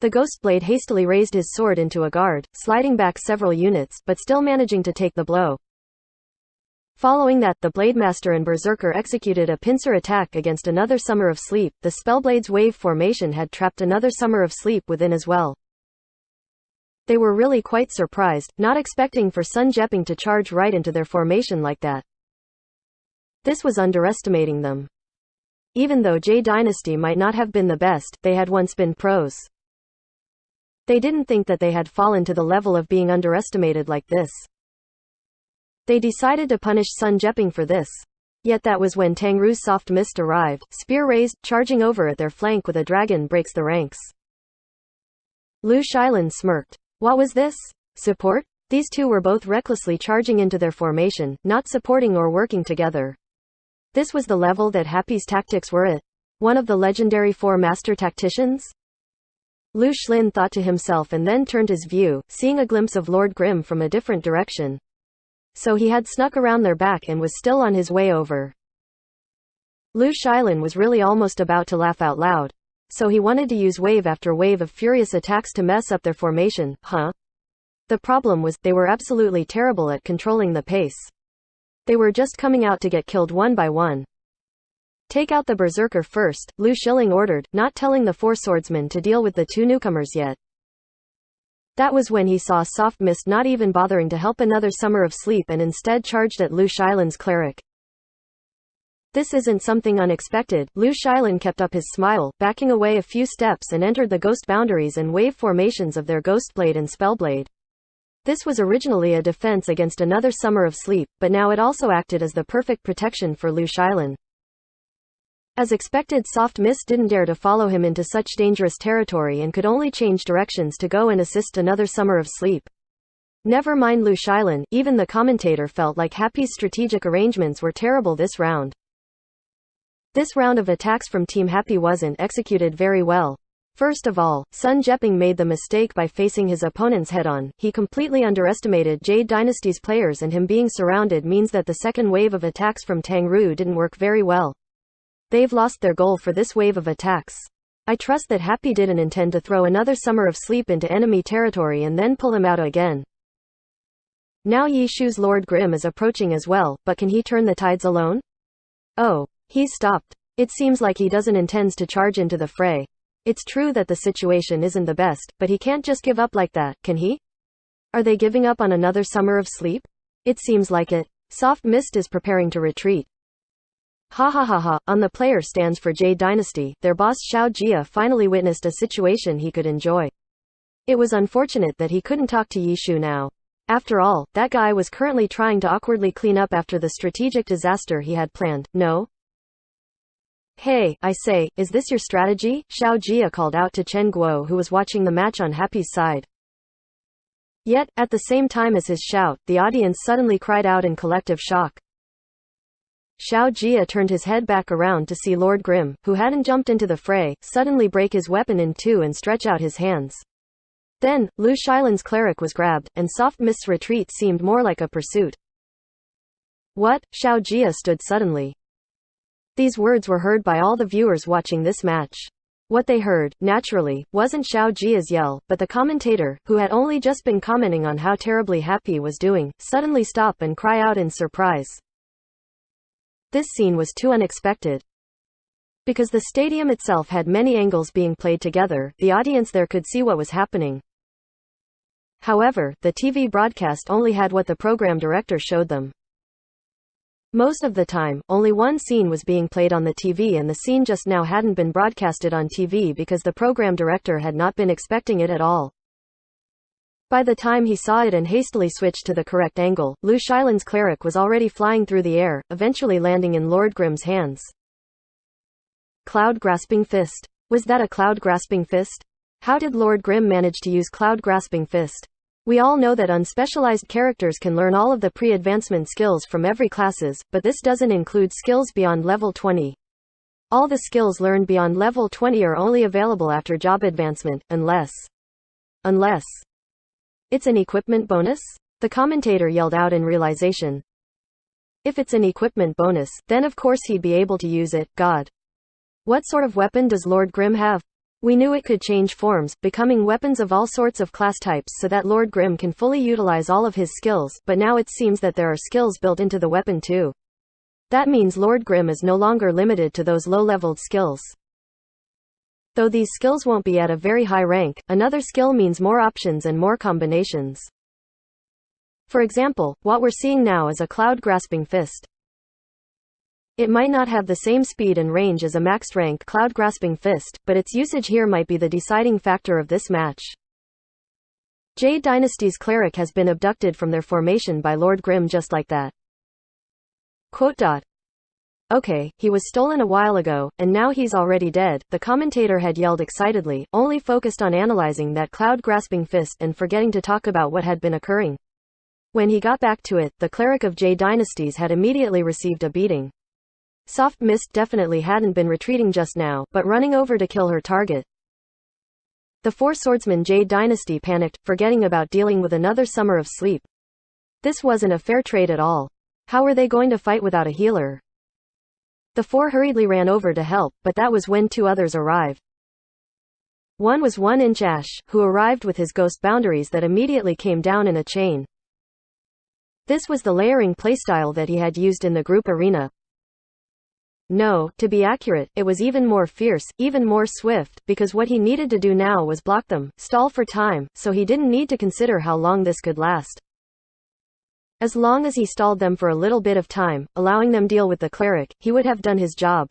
The ghost blade hastily raised his sword into a guard, sliding back several units, but still managing to take the blow. Following that, the Blademaster and Berserker executed a pincer attack against Another Summer of Sleep. The Spellblade's wave formation had trapped Another Summer of Sleep within as well. They were really quite surprised, not expecting for Sun Jeping to charge right into their formation like that. This was underestimating them. Even though J Dynasty might not have been the best, they had once been pros. They didn't think that they had fallen to the level of being underestimated like this. They decided to punish Sun Jeping for this. Yet that was when Tang Ru's soft mist arrived, spear raised, charging over at their flank with a dragon breaks the ranks. Lush Island smirked. What was this? Support? These 2 were both recklessly charging into their formation, not supporting or working together. This was the level that Happy's tactics were at. One of the legendary 4 master tacticians? Lu Shlin thought to himself and then turned his view, seeing a glimpse of Lord Grimm from a different direction. So he had snuck around their back and was still on his way over. Lu Shilin was really almost about to laugh out loud. So he wanted to use wave after wave of furious attacks to mess up their formation, The problem was, they were absolutely terrible at controlling the pace. They were just coming out to get killed one by one. Take out the berserker first, Lu Shilling ordered, not telling the four swordsmen to deal with the two newcomers yet. That was when he saw Soft Mist not even bothering to help another summer of sleep and instead charged at Lu Shilan's cleric. This isn't something unexpected. Lu Shilan kept up his smile, backing away a few steps and entered the ghost boundaries and wave formations of their Ghostblade and Spellblade. This was originally a defense against another summer of sleep, but now it also acted as the perfect protection for Lu Shilan. As expected, Soft Mist didn't dare to follow him into such dangerous territory and could only change directions to go and assist another summer of sleep. Never mind Lu Shilan, even the commentator felt like Happy's strategic arrangements were terrible this round. This round of attacks from Team Happy wasn't executed very well. First of all, Sun Jeping made the mistake by facing his opponents head-on. He completely underestimated Jade Dynasty's players, and him being surrounded means that the second wave of attacks from Tang Ru didn't work very well. They've lost their goal for this wave of attacks. I trust that Happy didn't intend to throw another summer of sleep into enemy territory and then pull him out again. Now Yi Shu's Lord Grim is approaching as well, but can he turn the tides alone? Oh. He's stopped. It seems like he doesn't intend to charge into the fray. It's true that the situation isn't the best, but he can't just give up like that, can he? Are they giving up on another summer of sleep? It seems like it. Soft Mist is preparing to retreat. Ha ha ha ha. On the player stands for Jade Dynasty, their boss Xiao Jia finally witnessed a situation he could enjoy. It was unfortunate that he couldn't talk to Yi Shu now. After all, that guy was currently trying to awkwardly clean up after the strategic disaster he had planned, no? Hey, I say, is this your strategy? Xiao Jia called out to Chen Guo, who was watching the match on Happy's side. Yet, at the same time as his shout, the audience suddenly cried out in collective shock. Xiao Jia turned his head back around to see Lord Grim, who hadn't jumped into the fray, suddenly break his weapon in two and stretch out his hands. Then, Lu Shilan's cleric was grabbed, and Soft Mist's retreat seemed more like a pursuit. What? Xiao Jia stood suddenly. These words were heard by all the viewers watching this match. What they heard, naturally, wasn't Xiao Jia's yell, but the commentator, who had only just been commenting on how terribly Happy was doing, suddenly stop and cry out in surprise. This scene was too unexpected. Because the stadium itself had many angles being played together, the audience there could see what was happening. However, the TV broadcast only had what the program director showed them. Most of the time, only one scene was being played on the TV, and the scene just now hadn't been broadcasted on TV because the program director had not been expecting it at all. By the time he saw it and hastily switched to the correct angle, Lu Shilan's cleric was already flying through the air, eventually landing in Lord Grim's hands. Cloud Grasping Fist. Was that a Cloud Grasping Fist? How did Lord Grim manage to use Cloud Grasping Fist? We all know that unspecialized characters can learn all of the pre-advancement skills from every classes, but this doesn't include skills beyond level 20. All the skills learned beyond level 20 are only available after job advancement, unless it's an equipment bonus? The commentator yelled out in realization. If it's an equipment bonus, then of course he'd be able to use it. God. What sort of weapon does Lord Grim have? We knew it could change forms, becoming weapons of all sorts of class types so that Lord Grim can fully utilize all of his skills, but now it seems that there are skills built into the weapon too. That means Lord Grim is no longer limited to those low-leveled skills. Though these skills won't be at a very high rank, another skill means more options and more combinations. For example, what we're seeing now is a Cloud Grasping Fist. It might not have the same speed and range as a maxed rank Cloud Grasping Fist, but its usage here might be the deciding factor of this match. Jade Dynasty's cleric has been abducted from their formation by Lord Grim just like that. Okay, he was stolen a while ago, and now he's already dead, the commentator had yelled excitedly, only focused on analyzing that Cloud Grasping Fist and forgetting to talk about what had been occurring. When he got back to it, the cleric of Jade Dynasties had immediately received a beating. Soft Mist definitely hadn't been retreating just now, but running over to kill her target. The four swordsmen Jade Dynasty panicked, forgetting about dealing with another summer of sleep. This wasn't a fair trade at all. How were they going to fight without a healer? The four hurriedly ran over to help, but that was when two others arrived. One was 1-inch Ash, who arrived with his ghost boundaries that immediately came down in a chain. This was the layering playstyle that he had used in the group arena. No, to be accurate, it was even more fierce, even more swift, because what he needed to do now was block them, stall for time, so he didn't need to consider how long this could last. As long as he stalled them for a little bit of time, allowing them deal with the cleric, he would have done his job.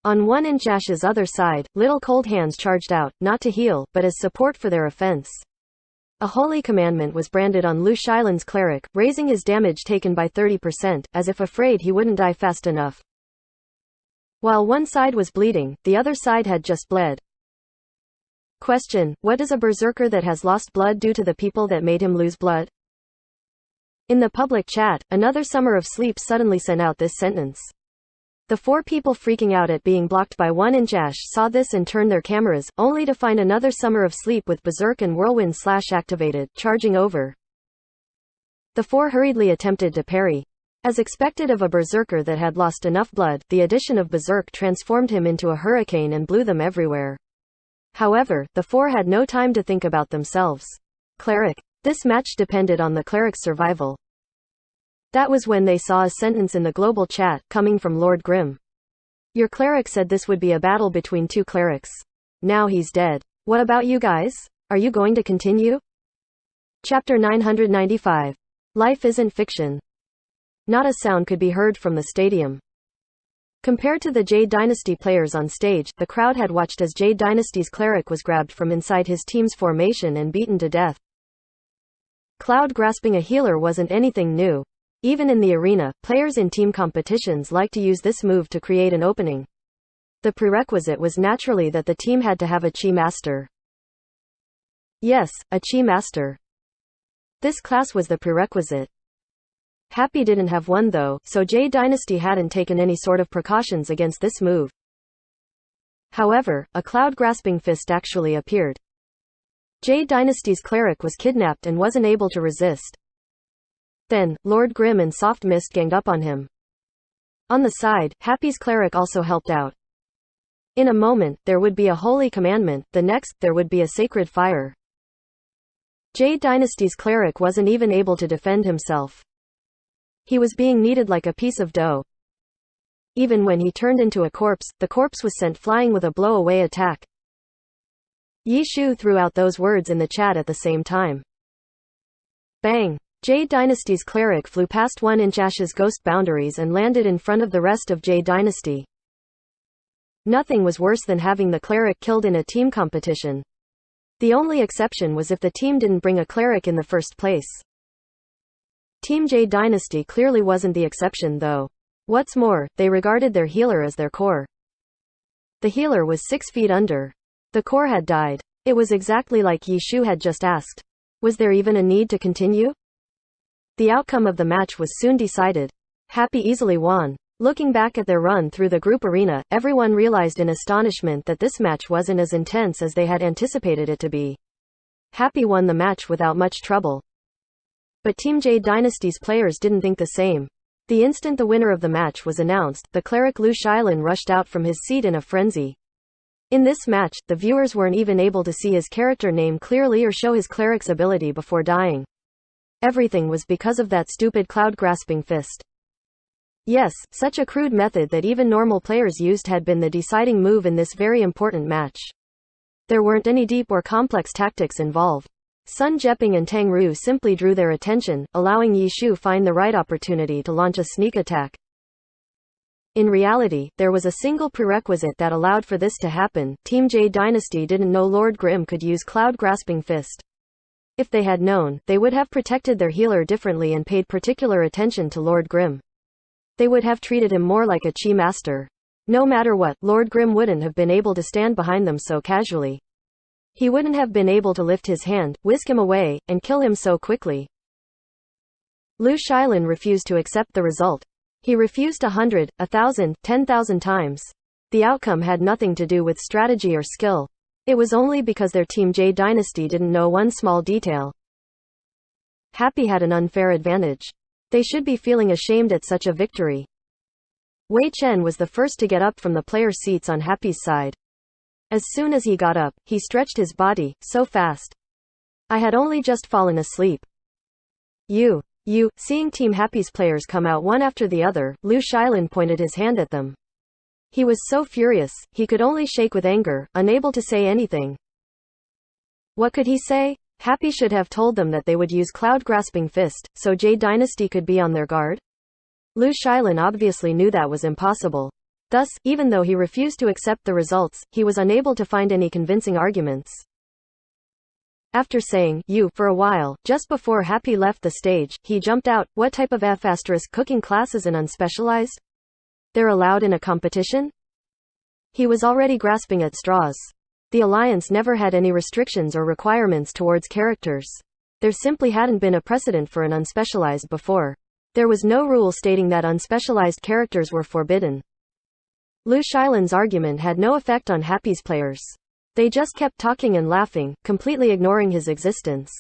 On 1-inch Ash's other side, little cold hands charged out, not to heal, but as support for their offense. A holy commandment was branded on Lu Shilan's cleric, raising his damage taken by 30%, as if afraid he wouldn't die fast enough. While one side was bleeding, the other side had just bled. Question: what does a berserker that has lost blood do to the people that made him lose blood? In the public chat, another Summer of Sleep suddenly sent out this sentence. The 4 people freaking out at being blocked by 1-inch Ash saw this and turned their cameras, only to find another Summer of Sleep with Berserk and Whirlwind activated, charging over. The 4 hurriedly attempted to parry. As expected of a berserker that had lost enough blood, the addition of Berserk transformed him into a hurricane and blew them everywhere. However, the 4 had no time to think about themselves. Cleric. This match depended on the cleric's survival. That was when they saw a sentence in the global chat, coming from Lord Grimm. Your cleric said this would be a battle between 2 clerics. Now he's dead. What about you guys? Are you going to continue? Chapter 995. Life isn't fiction. Not a sound could be heard from the stadium. Compared to the Jade Dynasty players on stage, the crowd had watched as Jade Dynasty's cleric was grabbed from inside his team's formation and beaten to death. Cloud grasping a healer wasn't anything new. Even in the arena, players in team competitions like to use this move to create an opening. The prerequisite was naturally that the team had to have a Chi Master. Yes, a Chi Master. This class was the prerequisite. Happy didn't have one though, so Jade Dynasty hadn't taken any sort of precautions against this move. However, a cloud-grasping fist actually appeared. Jade Dynasty's cleric was kidnapped and wasn't able to resist. Then, Lord Grimm and Soft Mist ganged up on him. On the side, Happy's cleric also helped out. In a moment, there would be a holy commandment, the next, there would be a sacred fire. Jade Dynasty's cleric wasn't even able to defend himself. He was being kneaded like a piece of dough. Even when he turned into a corpse, the corpse was sent flying with a blow-away attack. Yi Shu threw out those words in the chat at the same time. Bang! Jade Dynasty's cleric flew past 1-inch Ash's ghost boundaries and landed in front of the rest of Jade Dynasty. Nothing was worse than having the cleric killed in a team competition. The only exception was if the team didn't bring a cleric in the first place. Team Jade Dynasty clearly wasn't the exception though. What's more, they regarded their healer as their core. The healer was 6 feet under. The core had died. It was exactly like Yi Shu had just asked. Was there even a need to continue? The outcome of the match was soon decided. Happy easily won. Looking back at their run through the group arena, everyone realized in astonishment that this match wasn't as intense as they had anticipated it to be. Happy won the match without much trouble. But Team Jade Dynasty's players didn't think the same. The instant the winner of the match was announced, the cleric Lu Shilan rushed out from his seat in a frenzy. In this match, the viewers weren't even able to see his character name clearly or show his cleric's ability before dying. Everything was because of that stupid cloud-grasping fist. Yes, such a crude method that even normal players used had been the deciding move in this very important match. There weren't any deep or complex tactics involved. Sun Jeping and Tang Ru simply drew their attention, allowing Yi Shu find the right opportunity to launch a sneak attack. In reality, there was a single prerequisite that allowed for this to happen. Team Jade Dynasty didn't know Lord Grimm could use cloud-grasping fist. If they had known, they would have protected their healer differently and paid particular attention to Lord Grimm. They would have treated him more like a Chi Master. No matter what, Lord Grimm wouldn't have been able to stand behind them so casually. He wouldn't have been able to lift his hand, whisk him away, and kill him so quickly. Lu Shilan refused to accept the result. He refused 100, 1,000, 10,000 times. The outcome had nothing to do with strategy or skill. It was only because their Team Jade Dynasty didn't know one small detail. Happy had an unfair advantage. They should be feeling ashamed at such a victory. Wei Chen was the first to get up from the player seats on Happy's side. As soon as he got up, he stretched his body, so fast. I had only just fallen asleep. You. Seeing Team Happy's players come out one after the other, Lu Shilin pointed his hand at them. He was so furious, he could only shake with anger, unable to say anything. What could he say? Happy should have told them that they would use Cloud-Grasping Fist, so Jade Dynasty could be on their guard. Lu Shilin obviously knew that was impossible. Thus, even though he refused to accept the results, he was unable to find any convincing arguments. After saying, "you," for a while, just before Happy left the stage, he jumped out. What type of F** cooking class is an unspecialized? They're allowed in a competition? He was already grasping at straws. The Alliance never had any restrictions or requirements towards characters. There simply hadn't been a precedent for an unspecialized before. There was no rule stating that unspecialized characters were forbidden. Lu Shilin's argument had no effect on Happy's players. They just kept talking and laughing, completely ignoring his existence.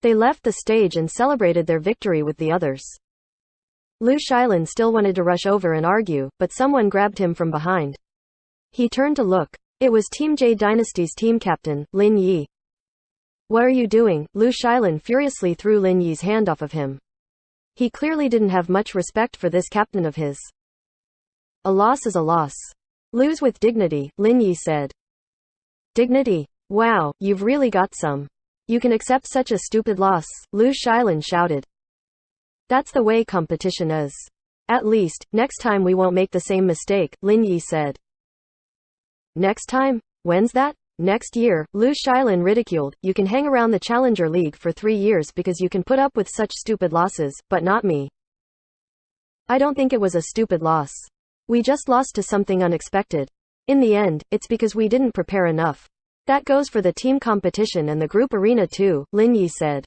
They left the stage and celebrated their victory with the others. Lu Shilin still wanted to rush over and argue, but someone grabbed him from behind. He turned to look. It was Team Jade Dynasty's team captain, Lin Yi. "What are you doing?" Lu Shilin furiously threw Lin Yi's hand off of him. He clearly didn't have much respect for this captain of his. "A loss is a loss. Lose with dignity," Lin Yi said. "Dignity? Wow, you've really got some. You can accept such a stupid loss," Lu Shilin shouted. "That's the way competition is. At least, next time we won't make the same mistake," Lin Yi said. "Next time? When's that?" "Next year," Lu Shilin ridiculed. "You can hang around the Challenger League for 3 years because you can put up with such stupid losses, but not me. I don't think it was a stupid loss. We just lost to something unexpected. In the end, it's because we didn't prepare enough. That goes for the team competition and the group arena too," Lin Yi said.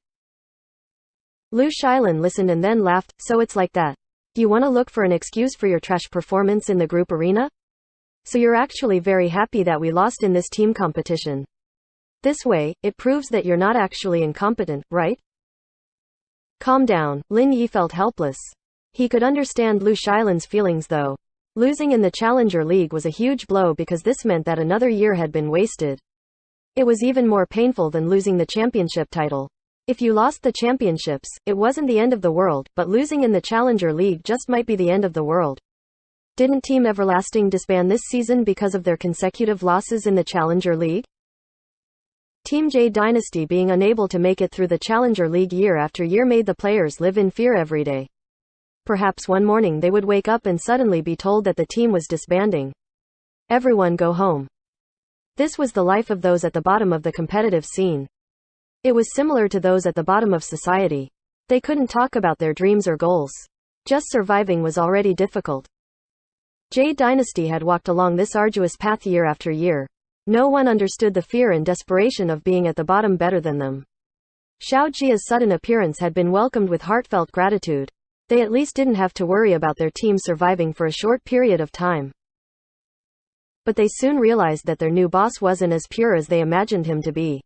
Lu Shilin listened and then laughed. "So it's like that. You want to look for an excuse for your trash performance in the group arena? So you're actually very happy that we lost in this team competition. This way, it proves that you're not actually incompetent, right?" "Calm down." Lin Yi felt helpless. He could understand Lu Shilin's feelings though. Losing in the Challenger League was a huge blow because this meant that another year had been wasted. It was even more painful than losing the championship title. If you lost the championships, it wasn't the end of the world, but losing in the Challenger League just might be the end of the world. Didn't Team Everlasting disband this season because of their consecutive losses in the Challenger League? Team Jade Dynasty being unable to make it through the Challenger League year after year made the players live in fear every day. Perhaps one morning they would wake up and suddenly be told that the team was disbanding. Everyone go home. This was the life of those at the bottom of the competitive scene. It was similar to those at the bottom of society. They couldn't talk about their dreams or goals. Just surviving was already difficult. Jade Dynasty had walked along this arduous path year after year. No one understood the fear and desperation of being at the bottom better than them. Xiao Jia's sudden appearance had been welcomed with heartfelt gratitude. They at least didn't have to worry about their team surviving for a short period of time. But they soon realized that their new boss wasn't as pure as they imagined him to be.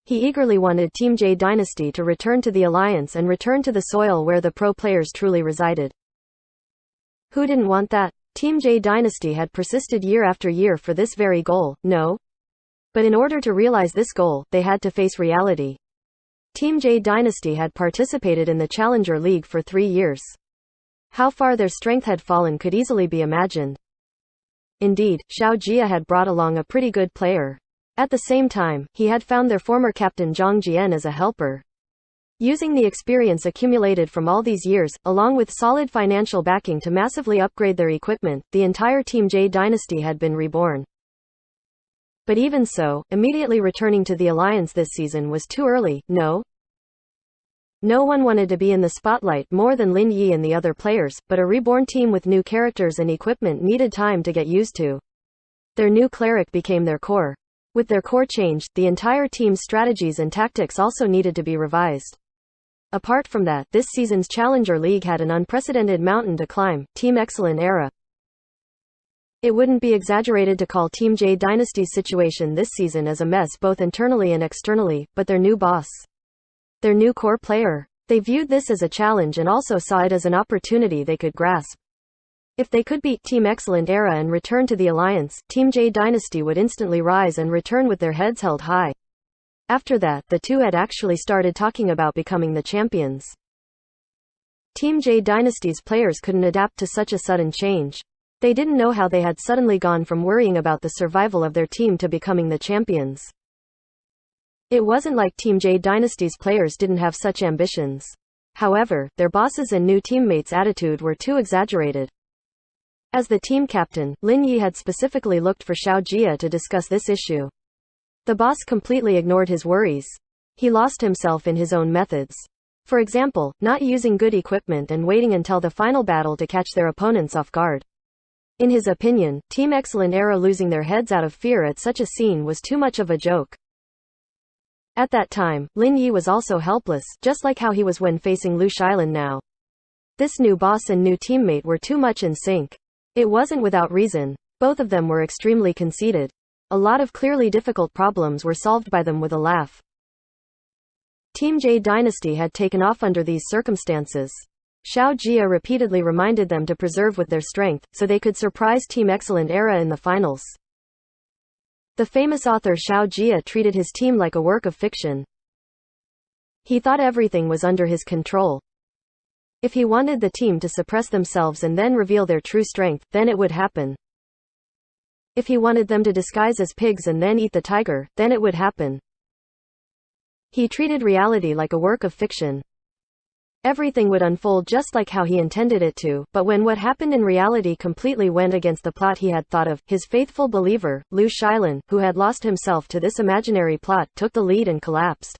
He eagerly wanted Team Jade Dynasty to return to the Alliance and return to the soil where the pro players truly resided. Who didn't want that? Team Jade Dynasty had persisted year after year for this very goal, no? But in order to realize this goal, they had to face reality. Team Jade Dynasty had participated in the Challenger League for 3 years. How far their strength had fallen could easily be imagined. Indeed, Xiao Jia had brought along a pretty good player. At the same time, he had found their former captain Zhang Jian as a helper. Using the experience accumulated from all these years, along with solid financial backing to massively upgrade their equipment, the entire Team Jade Dynasty had been reborn. But even so, immediately returning to the Alliance this season was too early, no? No one wanted to be in the spotlight more than Lin Yi and the other players, but a reborn team with new characters and equipment needed time to get used to. Their new cleric became their core. With their core changed, the entire team's strategies and tactics also needed to be revised. Apart from that, this season's Challenger League had an unprecedented mountain to climb, Team Excellent era. It wouldn't be exaggerated to call Team Jade Dynasty's situation this season as a mess both internally and externally, but their new boss, their new core player, they viewed this as a challenge and also saw it as an opportunity they could grasp. If they could beat Team Excellent era and return to the Alliance, Team Jade Dynasty would instantly rise and return with their heads held high. After that, the two had actually started talking about becoming the champions. Team J Dynasty's players couldn't adapt to such a sudden change. They didn't know how they had suddenly gone from worrying about the survival of their team to becoming the champions. It wasn't like Team J Dynasty's players didn't have such ambitions. However, their bosses and new teammates' attitude were too exaggerated. As the team captain, Lin Yi had specifically looked for Xiao Jia to discuss this issue. The boss completely ignored his worries. He lost himself in his own methods. For example, not using good equipment and waiting until the final battle to catch their opponents off guard. In his opinion, Team Excellent Era losing their heads out of fear at such a scene was too much of a joke. At that time, Lin Yi was also helpless, just like how he was when facing Lu Shailan now. This new boss and new teammate were too much in sync. It wasn't without reason. Both of them were extremely conceited. A lot of clearly difficult problems were solved by them with a laugh. Team J Dynasty had taken off under these circumstances. Xiao Jia repeatedly reminded them to preserve with their strength, so they could surprise Team Excellent Era in the finals. The famous author Xiao Jia treated his team like a work of fiction. He thought everything was under his control. If he wanted the team to suppress themselves and then reveal their true strength, then it would happen. If he wanted them to disguise as pigs and then eat the tiger, then it would happen. He treated reality like a work of fiction. Everything would unfold just like how he intended it to, but when what happened in reality completely went against the plot he had thought of, his faithful believer, Lu Shailan, who had lost himself to this imaginary plot, took the lead and collapsed.